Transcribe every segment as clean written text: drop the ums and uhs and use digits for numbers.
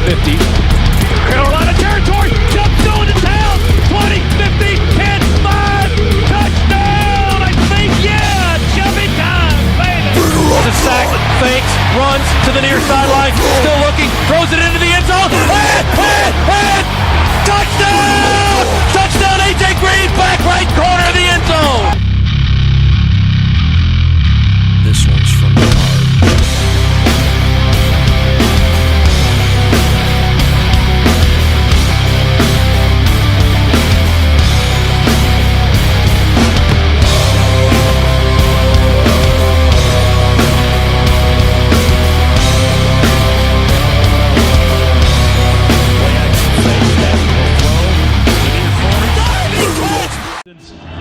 50. Carolina territory, jumps going to town. 20, 50, 10, 5, touchdown! I think, yeah, jumping time, baby. The sack, fakes, runs to the near sideline, still looking, throws it into the end zone. Touchdown! Touchdown, A.J. Green, back right corner of the end zone. This one's from the heart.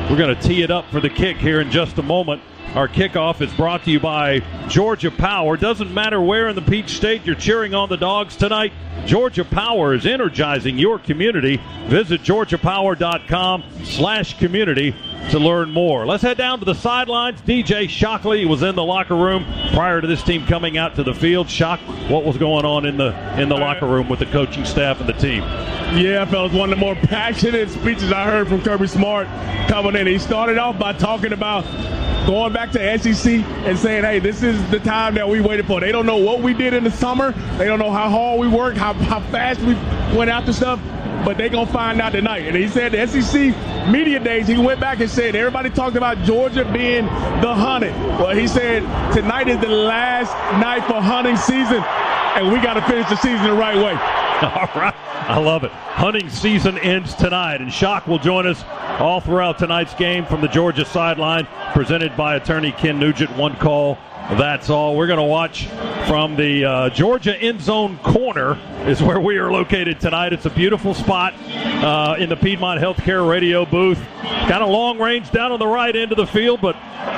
We're going to tee it up for the kick here in just a moment. Our kickoff is brought to you by Georgia Power. Doesn't matter where in the Peach State you're cheering on the Dogs tonight, Georgia Power is energizing your community. Visit georgiapower.com/community to learn more. Let's head down to the sidelines. DJ Shockley was in the locker room prior to this team coming out to the field. Shock, what was going on in the locker room with the coaching staff and the team? Yeah, fellas, one of the more passionate speeches I heard from Kirby Smart coming in. He started off by talking about going back to SEC and saying, hey, this is the time that we waited for. They don't know what we did in the summer. They don't know how hard we worked, how fast we went after stuff, but they're going to find out tonight. And he said the SEC media days, he went back and said, everybody talked about Georgia being the hunted. Well, he said tonight is the last night for hunting season, and we got to finish the season the right way. All right. I love it. Hunting season ends tonight, and Shock will join us all throughout tonight's game from the Georgia sideline, presented by attorney Ken Nugent. One call, that's all. We're going to watch from the Georgia end zone corner is where we are located tonight. It's a beautiful spot in the Piedmont Healthcare radio booth. Kind of long range down on the right end of the field, but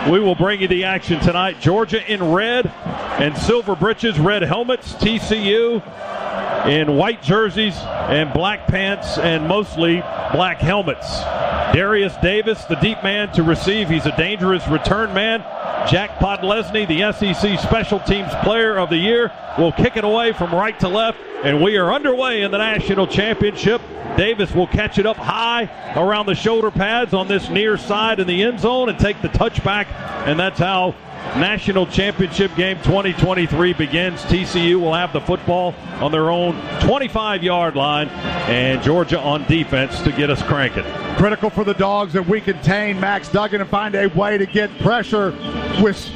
we will bring you the action tonight. Georgia in red and silver breeches, red helmets. TCU in white jerseys and black pants and mostly black helmets. Darius Davis, the deep man to receive. He's a dangerous return man. Jack Podlesny, the SEC Special Teams Player of the Year, will kick it away from right to left, and we are underway in the national championship. Davis will catch it up high around the shoulder pads on this near side in the end zone and take the touchback, and that's how National Championship Game 2023 begins. TCU will have the football on their own 25-yard line, and Georgia on defense to get us cranking. Critical for the Dogs that we contain Max Duggan and find a way to get pressure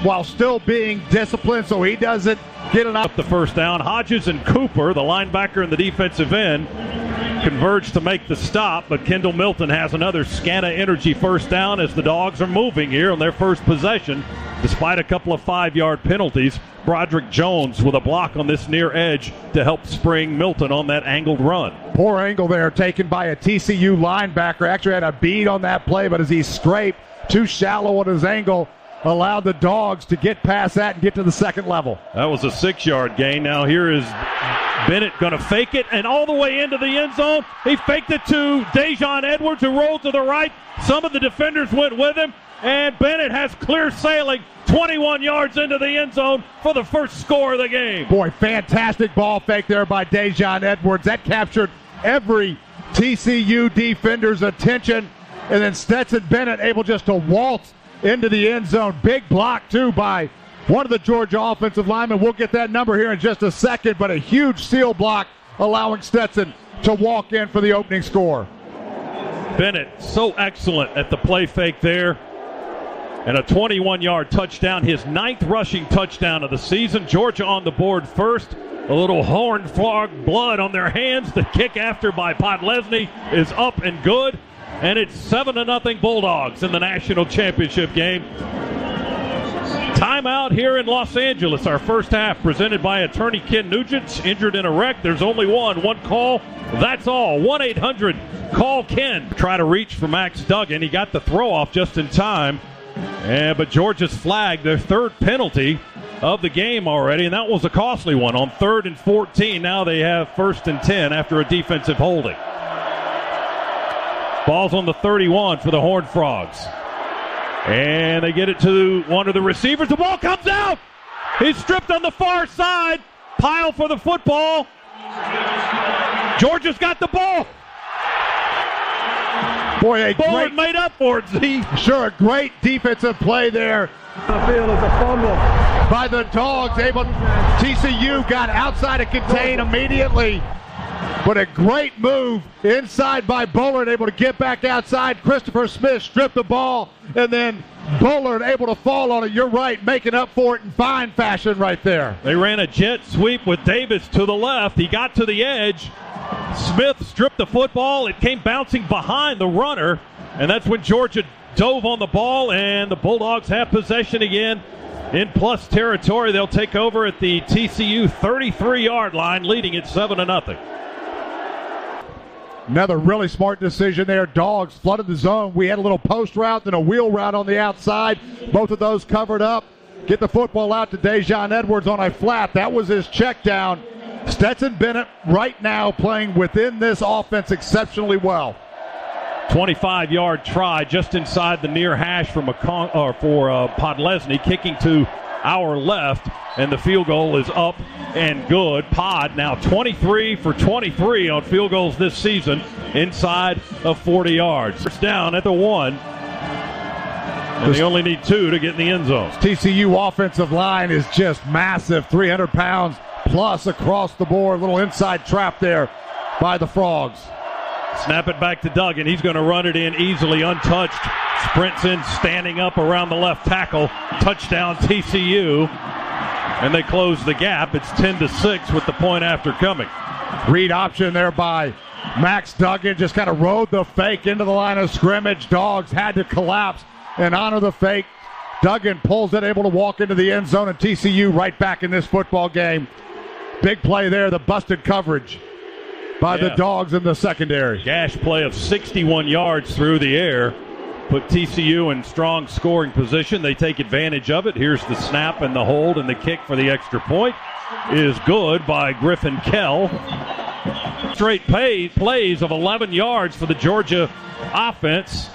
while still being disciplined so he doesn't get it up. The first down. Hodges and Cooper, the linebacker and the defensive end, converge to make the stop, but Kendall Milton has another scan of energy first down as the Dogs are moving here on their first possession. Despite a couple of 5-yard penalties, Broderick Jones with a block on this near edge to help spring Milton on that angled run. Poor angle there taken by a TCU linebacker. Actually had a bead on that play, but as he scraped too shallow on his angle, allowed the Dogs to get past that and get to the second level. That was a 6-yard gain. Now here is Bennett going to fake it, and all the way into the end zone. He faked it to Dejon Edwards, who rolled to the right. Some of the defenders went with him, and Bennett has clear sailing 21 yards into the end zone for the first score of the game. Boy, fantastic ball fake there by Dejon Edwards. That captured every TCU defender's attention, and then Stetson Bennett able just to waltz into the end zone. Big block, too, by one of the Georgia offensive linemen. We'll get that number here in just a second, but a huge seal block allowing Stetson to walk in for the opening score. Bennett so excellent at the play fake there. And a 21-yard touchdown, his 9th rushing touchdown of the season. Georgia on the board first. A little horn frog blood on their hands. The kick after by Podlesny is up and good. And it's 7-0 Bulldogs in the national championship game. Timeout here in Los Angeles. Our first half presented by attorney Ken Nugent. Injured in a wreck. There's only one call. That's all. 1-800-CALL-KEN. Try to reach for Max Duggan. He got the throw off just in time. But Georgia's flagged their third penalty of the game already, and that was a costly one on 3rd and 14. Now they have 1st and 10 after a defensive holding. Ball's on the 31 for the Horned Frogs. And they get it to one of the receivers. The ball comes out. He's stripped on the far side. Pile for the football. Georgia's got the ball. Boy, Bullard made up for it, Z. Sure, a great defensive play there. The field is a fumble by the Dogs. TCU got outside to contain immediately, but a great move inside by Bullard, able to get back outside. Christopher Smith stripped the ball, and then Bullard able to fall on it. You're right, making up for it in fine fashion right there. They ran a jet sweep with Davis to the left. He got to the edge. Smith stripped the football. It came bouncing behind the runner, and that's when Georgia dove on the ball, and the Bulldogs have possession again in plus territory. They'll take over at the TCU 33-yard line, leading it 7-0. Another really smart decision there. Dogs flooded the zone. We had a little post route and a wheel route on the outside. Both of those covered up. Get the football out to Dejon Edwards on a flat. That was his check down. Stetson Bennett right now playing within this offense exceptionally well. 25-yard try just inside the near hash for Podlesny, kicking to our left, and the field goal is up and good. Pod now 23 for 23 on field goals this season inside of 40 yards. First down at the 1, and they only need 2 to get in the end zone. TCU offensive line is just massive, 300 pounds plus across the board. Little inside trap there by the Frogs. Snap it back to Duggan. He's going to run it in easily, untouched. Sprints in, standing up around the left tackle. Touchdown TCU. And they close the gap. It's 10-6 with the point after coming. Read option there by Max Duggan. Just kind of rode the fake into the line of scrimmage. Dogs had to collapse and honor the fake. Duggan pulls it, able to walk into the end zone, and TCU right back in this football game. Big play there, the busted coverage by the Dogs in the secondary. Gash play of 61 yards through the air. Put TCU in strong scoring position. They take advantage of it. Here's the snap and the hold, and the kick for the extra point is good by Griffin Kell. Straight plays of 11 yards for the Georgia offense,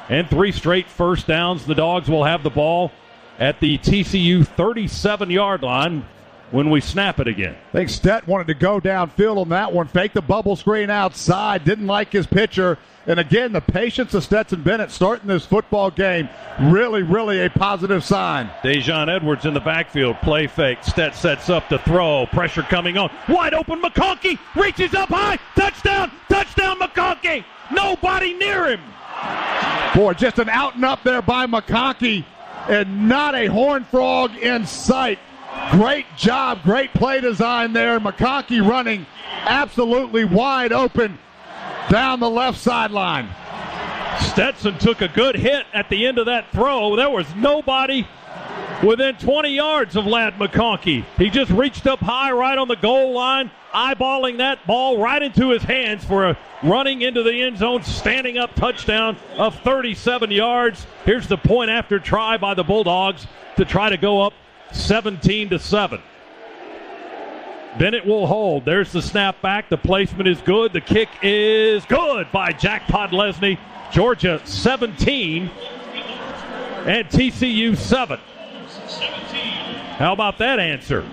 and 3 straight first downs. The Dogs will have the ball at the TCU 37-yard line when we snap it again. I think Stet wanted to go downfield on that one. Faked the bubble screen outside. Didn't like his pitcher. And again, the patience of Stetson Bennett starting this football game, really, really a positive sign. Dejon Edwards in the backfield. Play fake. Stet sets up to throw. Pressure coming on. Wide open McConkey. Reaches up high. Touchdown. Touchdown McConkey. Nobody near him. Boy, just an out and up there by McConkey. And not a Horned Frog in sight. Great job, great play design there. McConkey running absolutely wide open down the left sideline. Stetson took a good hit at the end of that throw. There was nobody within 20 yards of Ladd McConkey. He just reached up high right on the goal line, eyeballing that ball right into his hands for a running into the end zone, standing up touchdown of 37 yards. Here's the point after try by the Bulldogs to try to go up 17-7. Bennett will hold. There's the snap back. The placement is good. The kick is good by Jack Podlesny. Georgia 17 and TCU 7. How about that answer?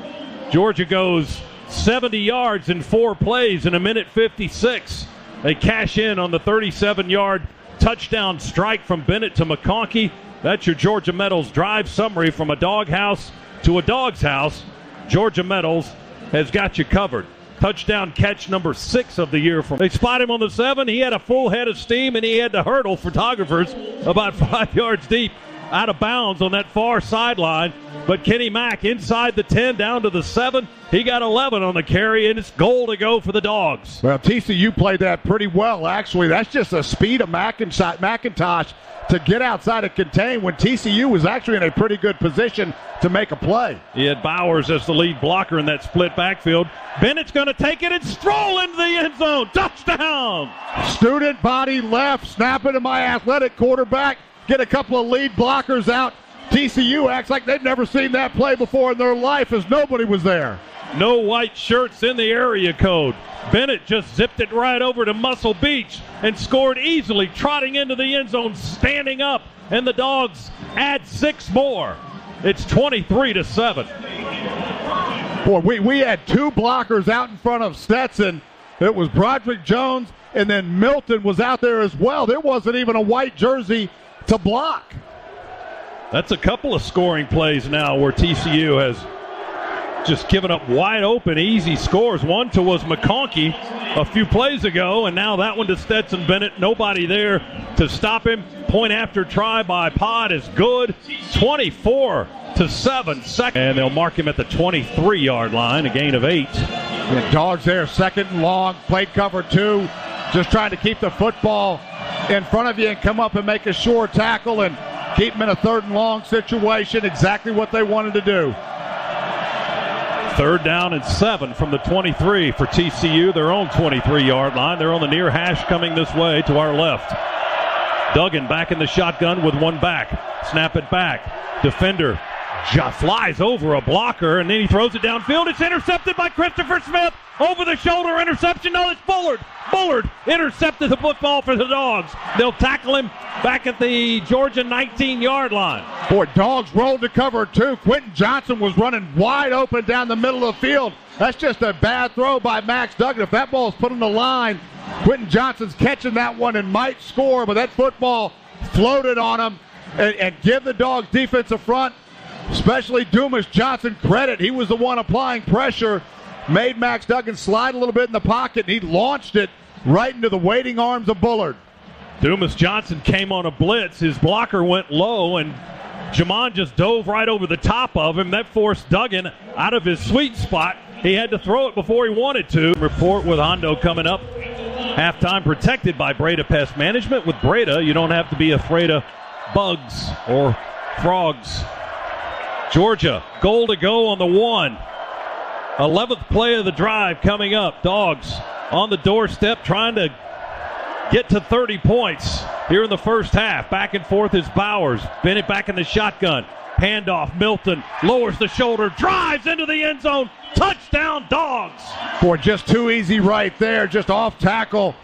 Georgia goes 70 yards in 4 plays in 1:56. They cash in on the 37-yard touchdown strike from Bennett to McConkey. That's your Georgia Metals drive summary. From a doghouse to a dog's house, Georgia Metals has got you covered. Touchdown catch number 6 of the year. They spot him on the 7. He had a full head of steam, and he had to hurdle photographers about 5 yards deep out of bounds on that far sideline. But Kenny Mack inside the 10 down to the 7. He got 11 on the carry, and it's goal to go for the Dogs. Well, TCU played that pretty well, actually. That's just the speed of McIntosh to get outside and contain when TCU was actually in a pretty good position to make a play. He had Bowers as the lead blocker in that split backfield. Bennett's going to take it and stroll into the end zone. Touchdown! Student body left, snap it to my athletic quarterback, get a couple of lead blockers out. TCU acts like they've never seen that play before in their life, as nobody was there. No white shirts in the area code. Bennett just zipped it right over to Muscle Beach and scored easily, trotting into the end zone, standing up, and the Dogs add 6 more. It's 23-7. Boy, we had 2 blockers out in front of Stetson, It was Broderick Jones, and then Milton was out there as well. There wasn't even a white jersey to block. That's a couple of scoring plays now where TCU has just given up wide open, easy scores. One to was McConkey a few plays ago, and now that one to Stetson Bennett. Nobody there to stop him. Point after try by Pod is good. 24-7. Second, and they'll mark him at the 23-yard line, a gain of 8. And Dogs there, second and long, played cover 2, just trying to keep the football in front of you and come up and make a sure tackle and keep them in a third and long situation. Exactly what they wanted to do. 3rd down and 7 from the 23 for TCU, their own 23-yard line. They're on the near hash coming this way to our left. Duggan back in the shotgun with one back. Snap it back. Defender flies over a blocker, and then he throws it downfield. It's intercepted by Christopher Smith. Over the shoulder interception. No, it's Bullard. Bullard intercepted the football for the Dogs. They'll tackle him back at the Georgia 19-yard line. Boy, Dogs rolled to cover 2. Quentin Johnson was running wide open down the middle of the field. That's just a bad throw by Max Duggan. If that ball is put on the line, Quentin Johnson's catching that one and might score, but that football floated on him. And give the Dogs defensive front, especially Dumas Johnson, credit. He was the one applying pressure, made Max Duggan slide a little bit in the pocket, and he launched it right into the waiting arms of Bullard. Dumas Johnson came on a blitz. His blocker went low, and Jamon just dove right over the top of him. That forced Duggan out of his sweet spot. He had to throw it before he wanted to. Report with Hondo coming up. Halftime protected by Breda Pest Management. With Breda, you don't have to be afraid of bugs or frogs. Georgia, goal to go on the 1. 11th play of the drive coming up. Dogs on the doorstep trying to get to 30 points here in the first half. Back and forth is Bowers. Bennett back in the shotgun. Handoff. Milton lowers the shoulder, drives into the end zone. Touchdown, Dogs. Boy, just too easy right there. Just off tackle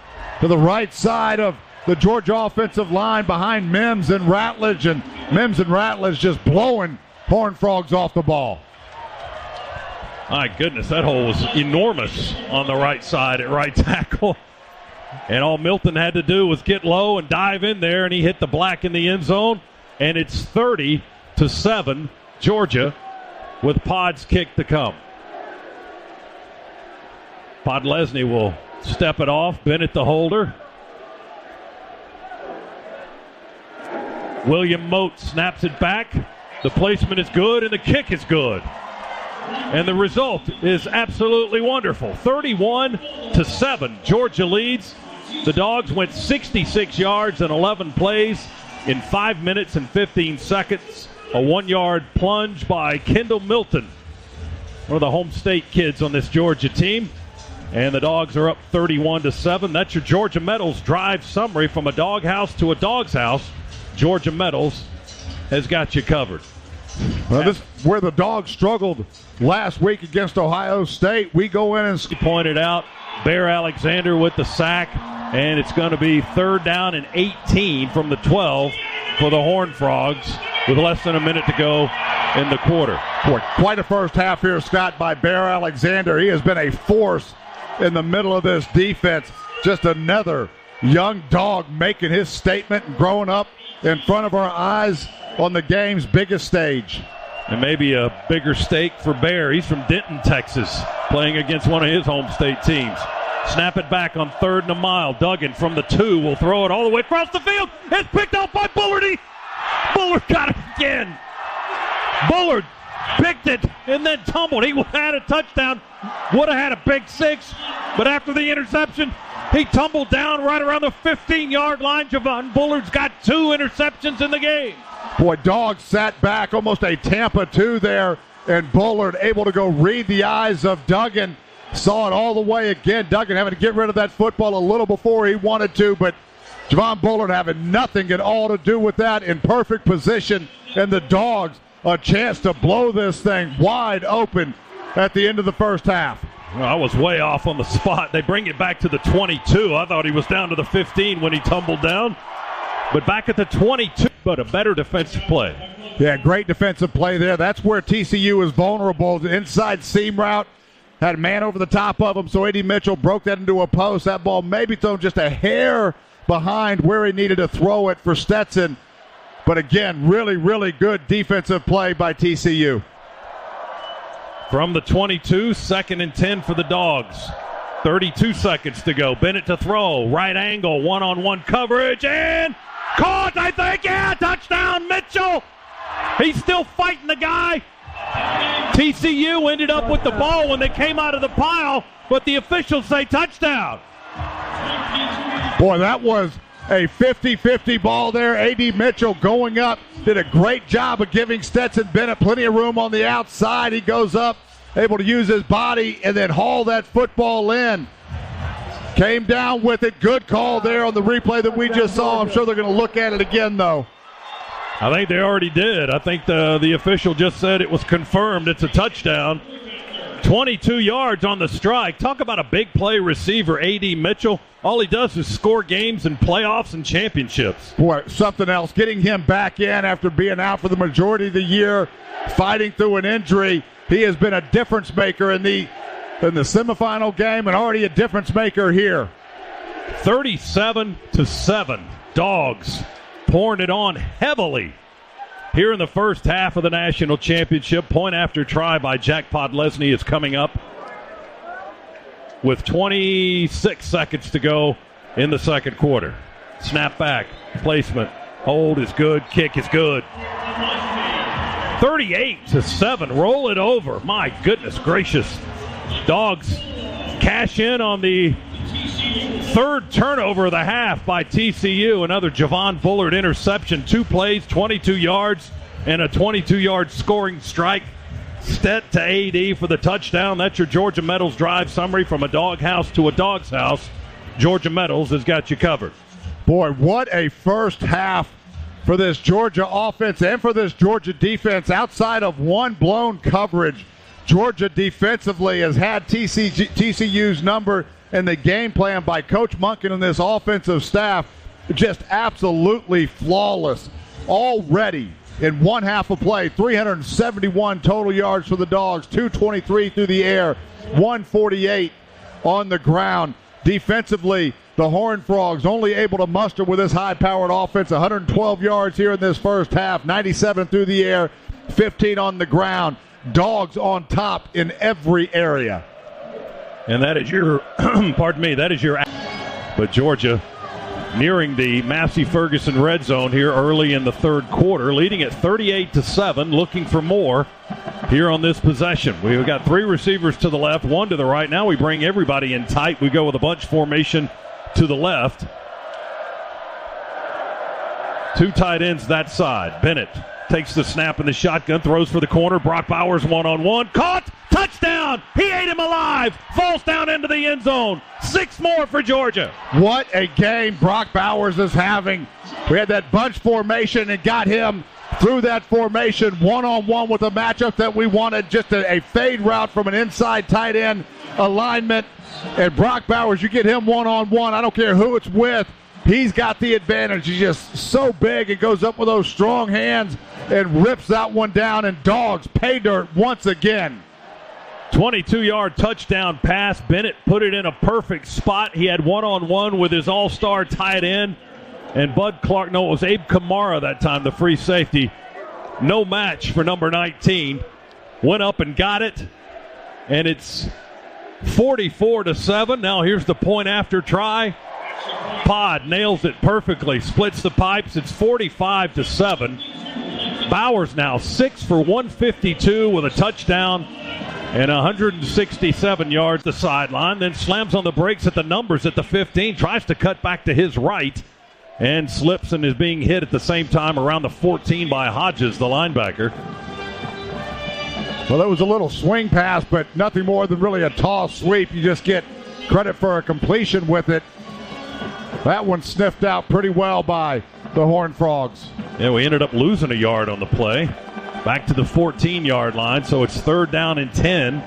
to the right side of the Georgia offensive line behind Mims and Ratledge. And Mims and Ratledge just blowing Horned Frogs off the ball. My goodness, that hole was enormous on the right side at right tackle. And all Milton had to do was get low and dive in there, and he hit the black in the end zone. And it's 30-7, Georgia, with Pod's kick to come. Podlesny will step it off. Bennett the holder. William Mote snaps it back. The placement is good, and the kick is good. And the result is absolutely wonderful. 31-7. Georgia leads. The Dogs went 66 yards and 11 plays in 5 minutes and 15 seconds. A 1-yard plunge by Kendall Milton, one of the home state kids on this Georgia team. And the Dogs are up 31-7. That's your Georgia Metals drive summary. From a doghouse to a dog's house, Georgia Metals has got you covered. Well, this is where the Dogs struggled last week against Ohio State. We go in and pointed out Bear Alexander with the sack, and it's going to be 3rd down and 18 from the 12 for the Horned Frogs with less than a minute to go in the quarter. Boy, quite a first half here, Scott, by Bear Alexander. He has been a force in the middle of this defense. Just another young dog making his statement and growing up in front of our eyes on the game's biggest stage. And maybe a bigger stake for Bear. He's from Denton, Texas, playing against one of his home state teams. Snap it back on 3rd and a mile. Duggan from the 2 will throw it all the way across the field. It's picked off by Bullardy. Bullard got it again. Bullard picked it and then tumbled. He would have had a touchdown, would have had a big 6, but after the interception, he tumbled down right around the 15-yard line. Javon Bullard's got 2 interceptions in the game. Boy, Dogs sat back, almost a Tampa 2 there, and Bullard able to go read the eyes of Duggan. Saw it all the way again. Duggan having to get rid of that football a little before he wanted to, but Javon Bullard having nothing at all to do with that, in perfect position, and the Dogs a chance to blow this thing wide open at the end of the first half. Well, I was way off on the spot. They bring it back to the 22. I thought he was down to the 15 when he tumbled down. But back at the 22, but a better defensive play. Yeah, great defensive play there. That's where TCU is vulnerable. The inside seam route. had a man over the top of him, so A.D. Mitchell broke that into a post. That ball maybe thrown just a hair behind where he needed to throw it for Stetson. But again, really, really good defensive play by TCU. From the 22, 2nd and 10 for the Dogs. 32 seconds to go. Bennett to throw. Right angle, one-on-one coverage, and caught, I think. Yeah, touchdown, Mitchell. He's still fighting the guy. TCU ended up with the ball when they came out of the pile, but the officials say touchdown. Boy, that was a 50-50 ball there. A.D. Mitchell going up, did a great job of giving Stetson Bennett plenty of room on the outside. He goes up, able to use his body and then haul that football in. Came down with it. Good call there on the replay that we just saw. I'm sure they're going to look at it again, though. I think they already did. I think the official just said it was confirmed. It's a touchdown. 22 yards on the strike. Talk about a big play receiver, A.D. Mitchell. All he does is score games in playoffs and championships. Boy, something else. Getting him back in after being out for the majority of the year, fighting through an injury. He has been a difference maker in the semifinal game and already a difference maker here. 37-7. Dogs pouring it on heavily here in the first half of the national championship. Point after try by Jack Podlesny is coming up with 26 seconds to go in the second quarter. Snap back, placement, hold is good, kick is good. 38-7, roll it over. My goodness gracious. Dogs cash in on the third turnover of the half by TCU. Another Javon Bullard interception. 2 plays, 22 yards, and a 22-yard scoring strike. Stet to AD for the touchdown. That's your Georgia Metals drive summary. From a doghouse to a dog's house, Georgia Metals has got you covered. Boy, what a first half for this Georgia offense and for this Georgia defense. Outside of one blown coverage, Georgia defensively has had TCU's number, and the game plan by Coach Monken and this offensive staff just absolutely flawless. Already in one half of play, 371 total yards for the Dogs, 223 through the air, 148 on the ground. Defensively, the Horned Frogs only able to muster with this high-powered offense, 112 yards here in this first half, 97 through the air, 15 on the ground. Dogs on top in every area. And that is your, pardon me, that is your, but Georgia nearing the Massey Ferguson red zone here early in the third quarter, leading at 38-7, looking for more here on this possession. We've got 3 receivers to the left, 1 to the right. Now we bring everybody in tight. We go with a bunch formation to the left. 2 tight ends that side. Bennett takes the snap in the shotgun, throws for the corner. Brock Bowers one-on-one. Caught! Touchdown! He ate him alive! Falls down into the end zone. 6 more for Georgia. What a game Brock Bowers is having. We had that bunch formation and got him through that formation one-on-one with a matchup that we wanted. Just a fade route from an inside tight end alignment. And Brock Bowers, you get him one-on-one. I don't care who it's with. He's got the advantage. He's just so big and goes up with those strong hands and rips that one down, and Dogs pay dirt once again. 22-yard touchdown pass. Bennett put it in a perfect spot. He had one-on-one with his all-star tight end. And Bud Clark, no, it was Abe Kamara that time, the free safety. No match for number 19. Went up and got it. And it's 44-7. Now here's the point after try. Pod nails it perfectly, splits the pipes. It's 45-7. Bowers now 6 for 152 with a touchdown and 167 yards the sideline. Then slams on the brakes at the numbers at the 15. Tries to cut back to his right and slips and is being hit at the same time around the 14 by Hodges, the linebacker. Well, that was a little swing pass, but nothing more than really a toss sweep. You just get credit for a completion with it. That one sniffed out pretty well by the Horned Frogs. Yeah, we ended up losing a yard on the play. Back to the 14-yard line, so it's 3rd down and 10.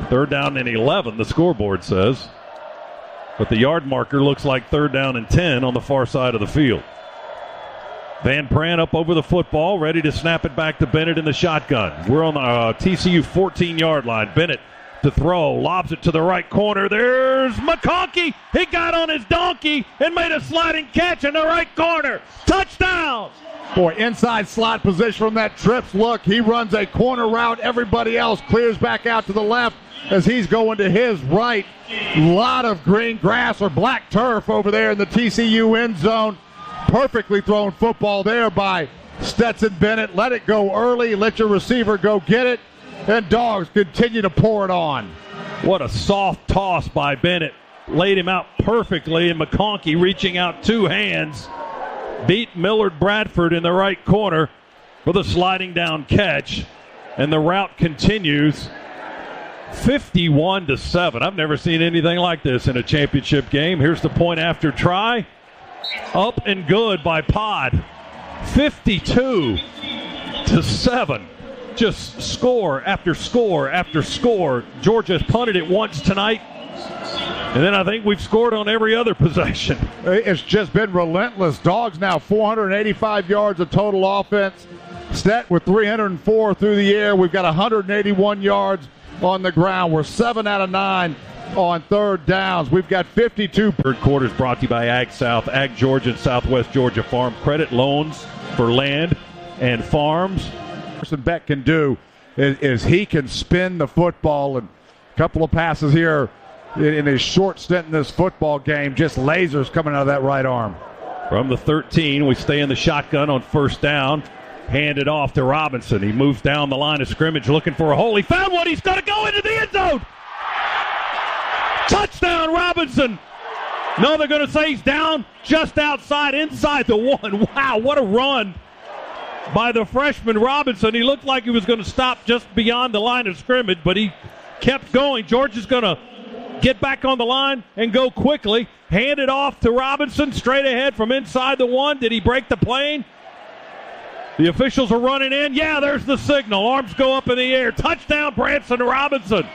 3rd down and 11, the scoreboard says. But the yard marker looks like 3rd down and 10 on the far side of the field. Van Pran up over the football, ready to snap it back to Bennett in the shotgun. We're on the TCU 14-yard line. Bennett to throw, lobs it to the right corner. There's McConkey. He got on his donkey and made a sliding catch in the right corner. Touchdown! Boy, inside slot position from that trips look. He runs a corner route. Everybody else clears back out to the left as he's going to his right. Lot of green grass or black turf over there in the TCU end zone. Perfectly thrown football there by Stetson Bennett. Let it go early. Let your receiver go get it. And Dogs continue to pour it on. What a soft toss by Bennett. Laid him out perfectly, and McConkey reaching out two hands. Beat Millard Bradford in the right corner with a sliding down catch. And the route continues 51-7. I've never seen anything like this in a championship game. Here's the point after try. Up and good by Pod. 52-7. Just score after score after score. Georgia's punted it once tonight, and then I think we've scored on every other possession. It's just been relentless. Dogs now 485 yards of total offense. Stet with 304 through the air. We've got 181 yards on the ground. We're 7 out of 9 on third downs. We've got 52. Third quarter is brought to you by Ag South, Ag Georgia, and Southwest Georgia Farm Credit. Loans for land and farms. Beck can do is he can spin the football, and a couple of passes here in his short stint in this football game, just lasers coming out of that right arm. From the 13, we stay in the shotgun on first down. Hand it off to Robinson. He moves down the line of scrimmage looking for a hole. He found one. He's going to go into the end zone. Touchdown, Robinson. No, they're going to say he's down just outside, inside the one. Wow, what a run by the freshman Robinson. He looked like he was going to stop just beyond the line of scrimmage, but he kept going. Georgia's going to get back on the line and go quickly. Hand it off to Robinson, straight ahead from inside the one. Did he break the plane? The officials are running in. Yeah, there's the signal. Arms go up in the air. Touchdown, Branson Robinson.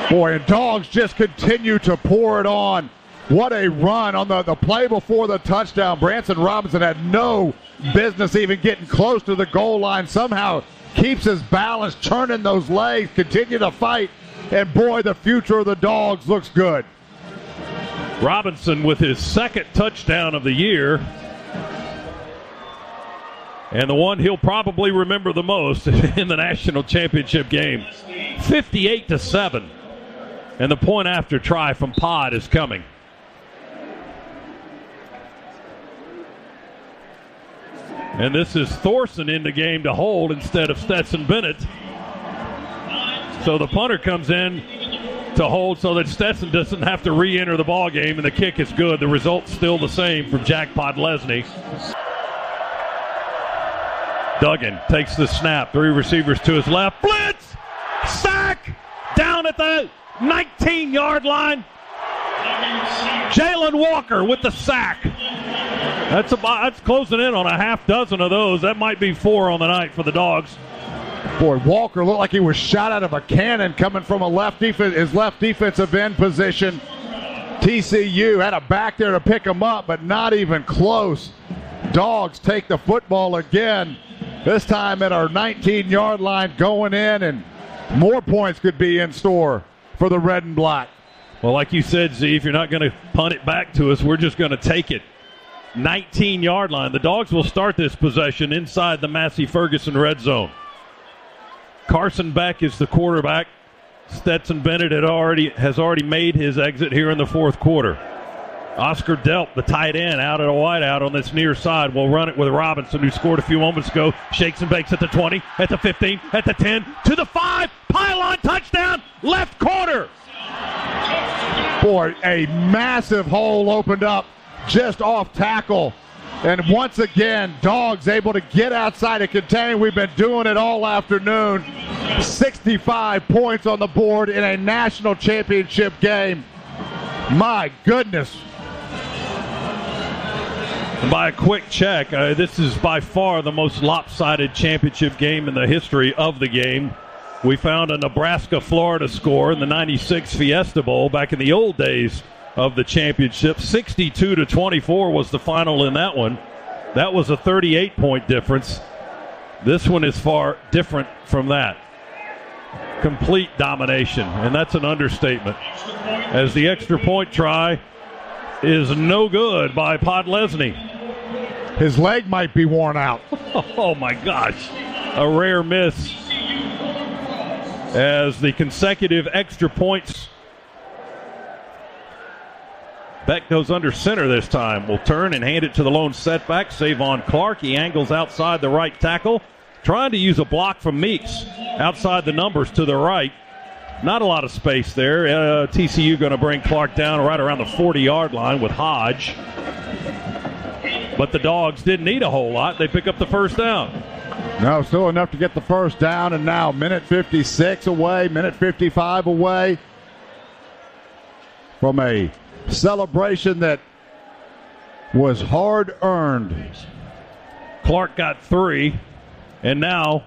Boy, and Dogs just continue to pour it on. What a run on the play before the touchdown. Branson Robinson had no business even getting close to the goal line. Somehow keeps his balance, turning those legs, continue to fight. And boy, the future of the Dogs looks good. Robinson with his second touchdown of the year. And the one he'll probably remember the most in the national championship game. 58-7. And the point after try from Pod is coming. And this is Thorson in the game to hold instead of Stetson Bennett. So the punter comes in to hold so that Stetson doesn't have to re-enter the ball game, and the kick is good. The result's still the same from Jack Podlesny. Duggan takes the snap. Three receivers to his left. Blitz! Sack! Down at the 19-yard line. Jalen Walker with the sack. That's closing in on a half dozen of those. That might be 4 on the night for the Dogs. Boy, Walker looked like he was shot out of a cannon coming from his left defensive end position. TCU had a back there to pick him up, but not even close. Dogs take the football again, this time at our 19-yard line going in, and more points could be in store for the red and black. Well, like you said, Z, if you're not going to punt it back to us, we're just going to take it. 19-yard line. The Dogs will start this possession inside the Massey-Ferguson red zone. Carson Beck is the quarterback. Stetson Bennett has already made his exit here in the fourth quarter. Oscar Delp, the tight end, out at a wideout on this near side. Will run it with Robinson, who scored a few moments ago. Shakes and bakes at the 20, at the 15, at the 10, to the 5. Pylon touchdown, left corner. Boy, a massive hole opened up just off tackle. And once again, Dogs able to get outside and contain. We've been doing it all afternoon. 65 points on the board in a national championship game. My goodness. And by a quick check, this is by far the most lopsided championship game in the history of the game. We found a Nebraska-Florida score in the 96 Fiesta Bowl back in the old days of the championship. 62-24 was the final in that one. That was a 38-point difference. This one is far different from that. complete domination, and that's an understatement, as the extra point try is no good by Podlesny. His leg might be worn out. Oh, my gosh. A rare miss as the consecutive extra points. Beck goes under center this time. Will turn and hand it to the lone setback. Savon Clark. He angles outside the right tackle, trying to use a block from Meeks outside the numbers to the right. Not a lot of space there. TCU going to bring Clark down right around the 40-yard line with Hodge. But the Dogs didn't need a whole lot. They pick up the first down. No, still enough to get the first down, and now minute 56 away, minute 55 away from a celebration that was hard-earned. Clark got 3, and now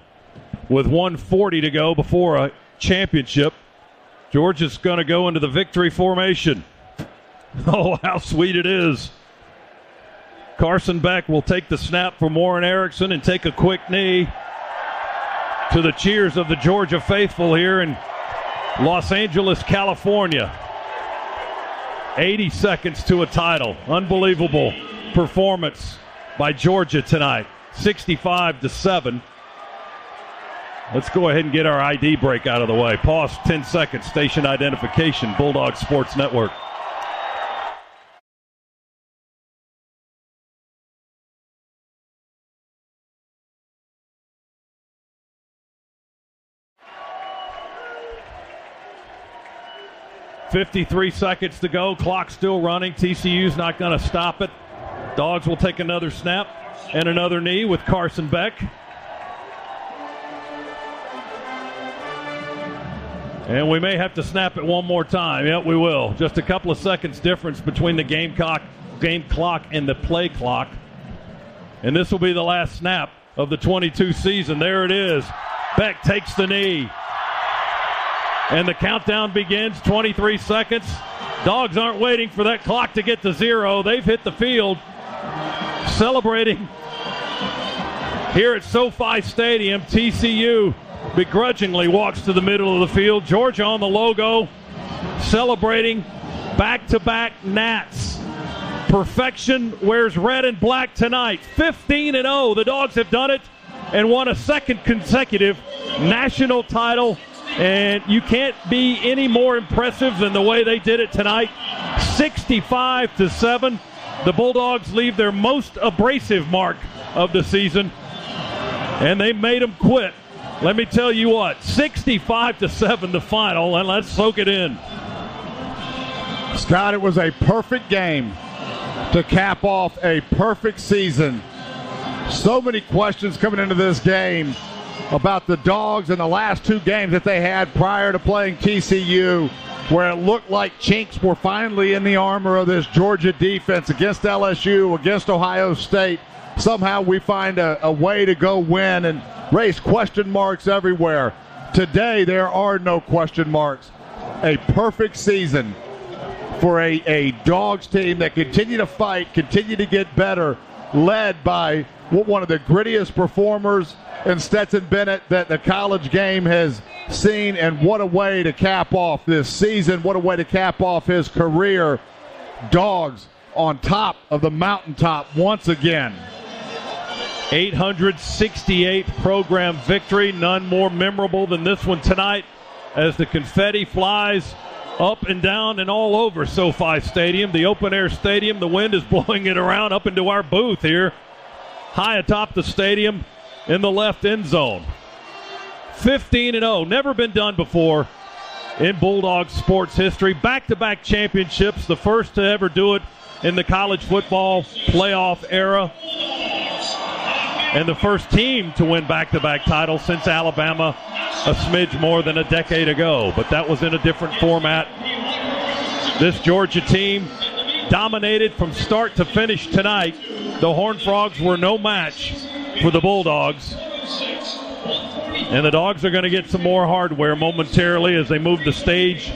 with 1:40 to go before a championship, Georgia's going to go into the victory formation. Oh, how sweet it is. Carson Beck will take the snap from Warren Erickson and take a quick knee to the cheers of the Georgia faithful here in Los Angeles, California. 80 seconds to a title. Unbelievable performance by Georgia tonight. 65-7. Let's go ahead and get our ID break out of the way. Pause 10 seconds. Station identification. Bulldog Sports Network. .53 seconds to go. Clock still running. TCU's not going to stop it. Dogs will take another snap and another knee with Carson Beck. And we may have to snap it one more time. Yep, we will. Just a couple of seconds difference between the game clock and the play clock. And this will be the last snap of the 22 season. There it is. Beck takes the knee. And the countdown begins, 23 seconds. Dogs aren't waiting for that clock to get to 0. They've hit the field, celebrating here at SoFi Stadium. TCU begrudgingly walks to the middle of the field. Georgia on the logo, celebrating back-to-back Nats. Perfection wears red and black tonight. 15-0. The Dogs have done it and won a second consecutive national title. And you can't be any more impressive than the way they did it tonight. 65-7. The Bulldogs leave their most abrasive mark of the season, and they made them quit. Let me tell you what, 65-7 the final, and let's soak it in. Scott, it was a perfect game to cap off a perfect season. So many questions coming into this game about the Dogs in the last 2 games that they had prior to playing TCU, where it looked like chinks were finally in the armor of this Georgia defense against LSU, against Ohio State. Somehow we find a way to go win and raise question marks everywhere. Today there are no question marks. A perfect season for a Dogs team that continue to fight, continue to get better, led by one of the grittiest performers in Stetson Bennett that the college game has seen, and what a way to cap off this season. What a way to cap off his career. Dogs on top of the mountaintop once again. 868th program victory. None more memorable than this one tonight, as the confetti flies up and down and all over SoFi Stadium, the open-air stadium. The wind is blowing it around up into our booth here, high atop the stadium in the left end zone. 15-0, never been done before in Bulldogs sports history. Back-to-back championships, the first to ever do it in the college football playoff era, and the first team to win back-to-back titles since Alabama a smidge more than a decade ago. But that was in a different format. This Georgia team dominated from start to finish tonight. The Horned Frogs were no match for the Bulldogs. And the Dogs are going to get some more hardware momentarily as they move the stage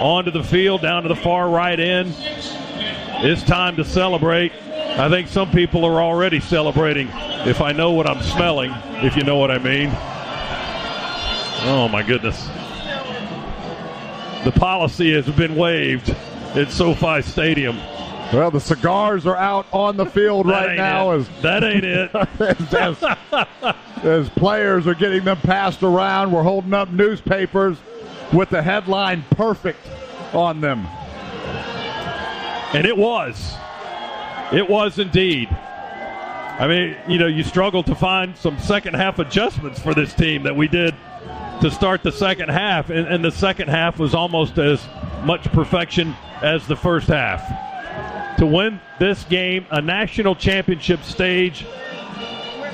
onto the field, down to the far right end. It's time to celebrate. I think some people are already celebrating, if I know what I'm smelling, if you know what I mean. Oh, my goodness. The policy has been waived at SoFi Stadium. Well, the cigars are out on the field right now. That ain't it. As players are getting them passed around, we're holding up newspapers with the headline "Perfect" on them. And it was. It was indeed. I mean, you struggled to find some second-half adjustments for this team that we did to start the second half, and the second half was almost as much perfection as the first half. To win this game, a national championship stage,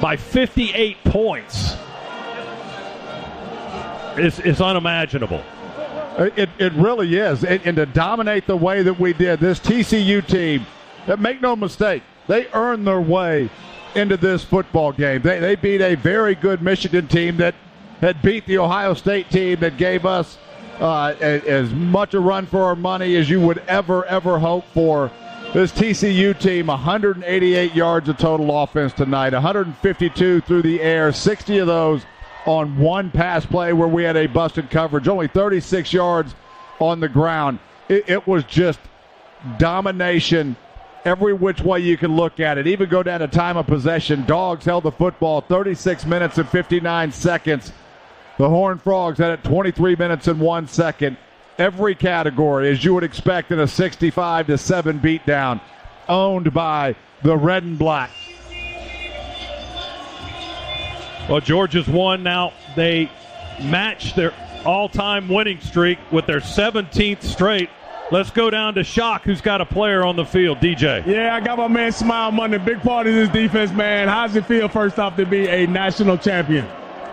by 58 points is unimaginable. It really is. And to dominate the way that we did, this TCU team, make no mistake, they earned their way into this football game. They beat a very good Michigan team that had beat the Ohio State team that gave us as much a run for our money as you would ever hope for. This TCU team, 188 yards of total offense tonight, 152 through the air, 60 of those on one pass play where we had a busted coverage, only 36 yards on the ground. It was just domination every which way you can look at it. Even go down to time of possession. Dogs held the football 36 minutes and 59 seconds. The Horned Frogs had it 23 minutes and 1 second. Every category, as you would expect in a 65-7 beatdown, owned by the Red and Black. Well, Georgia's won now. They match their all-time winning streak with their 17th straight. Let's go down to Shock, who's got a player on the field. DJ. Yeah, I got my man Smile Monday. Big part of this defense, man. How's it feel, first off, to be a national champion?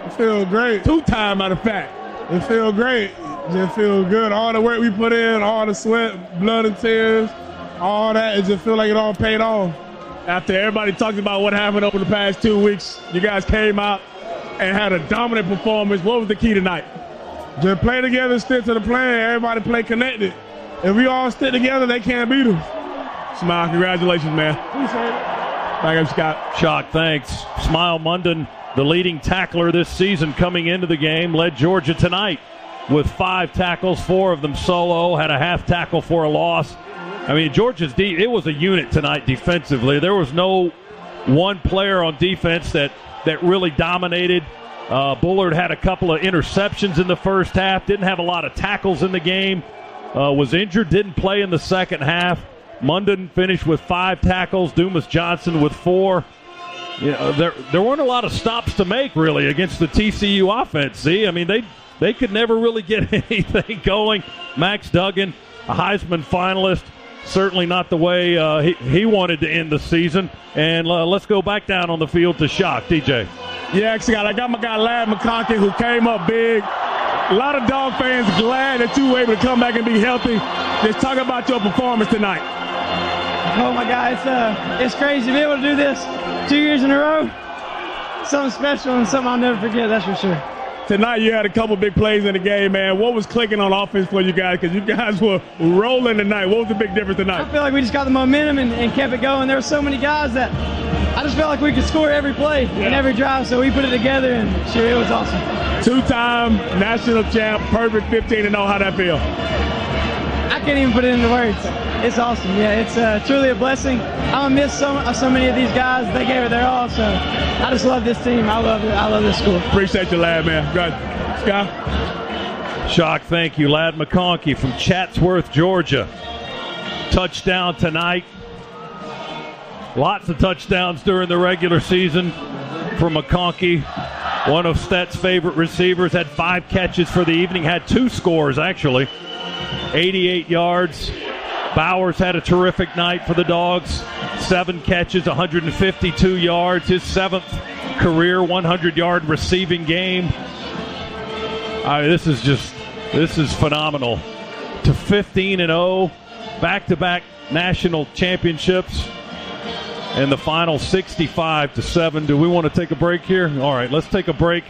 It feels great. 2-time, matter of fact. It feels great. Just feel good. All the work we put in, all the sweat, blood and tears, all that, it just feel like it all paid off. After everybody talked about what happened over the past 2 weeks, you guys came out and had a dominant performance. What was the key tonight? Just play together, stick to the plan. Everybody play connected. If we all stick together, they can't beat us. Smile, congratulations, man. Appreciate it. Back up, Scott. Shock, thanks. Smile Munden, the leading tackler this season coming into the game, led Georgia tonight with 5 tackles, 4 of them solo, had a half tackle for a loss. I mean, Georgia's it was a unit tonight defensively. There was no one player on defense that really dominated. Bullard had a couple of interceptions in the first half, didn't have a lot of tackles in the game, was injured, didn't play in the second half. Munden finished with 5 tackles, Dumas Johnson with 4. There weren't a lot of stops to make, really, against the TCU offense. See, I mean, they could never really get anything going. Max Duggan, a Heisman finalist, certainly not the way he wanted to end the season. And let's go back down on the field to Shock. DJ. Yeah, Scott, I got my guy Ladd McConkey, who came up big. A lot of Dog fans glad that you were able to come back and be healthy. Just talk about your performance tonight. Oh my God, it's crazy to be able to do this 2 years in a row. Something special and something I'll never forget, that's for sure. Tonight you had a couple big plays in the game, man. What was clicking on offense for you guys? Because you guys were rolling tonight. What was the big difference tonight? I feel like we just got the momentum and kept it going. There were so many guys that I just felt like we could score every play and every drive, so we put it together, and sure, it was awesome. 2-time national champ, perfect 15-0. How'd that feel? I can't even put it into words. It's awesome. Yeah, it's truly a blessing. I'm going to miss so many of these guys. They gave it their all, so I just love this team. I love it. I love this school. Appreciate you, Ladd, man. Good. Scott? Shock, thank you. Ladd McConkey from Chatsworth, Georgia. Touchdown tonight. Lots of touchdowns during the regular season for McConkey. One of Stet's favorite receivers, had 5 catches for the evening, had 2 scores, actually. 88 yards. Bowers had a terrific night for the Dogs. 7 catches, 152 yards. His 7th career 100-yard receiving game. This is phenomenal. To 15-0, back-to-back national championships, and the final 65-7. Do we want to take a break here? All right, let's take a break.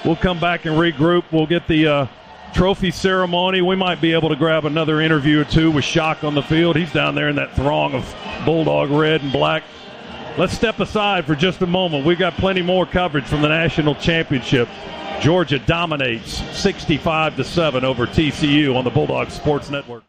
We'll come back and regroup. We'll get the trophy ceremony. We might be able to grab another interview or two with Shock on the field. He's down there in that throng of Bulldog red and black. Let's step aside for just a moment. We've got plenty more coverage from the national championship. Georgia dominates 65-7 over TCU on the Bulldogs Sports Network.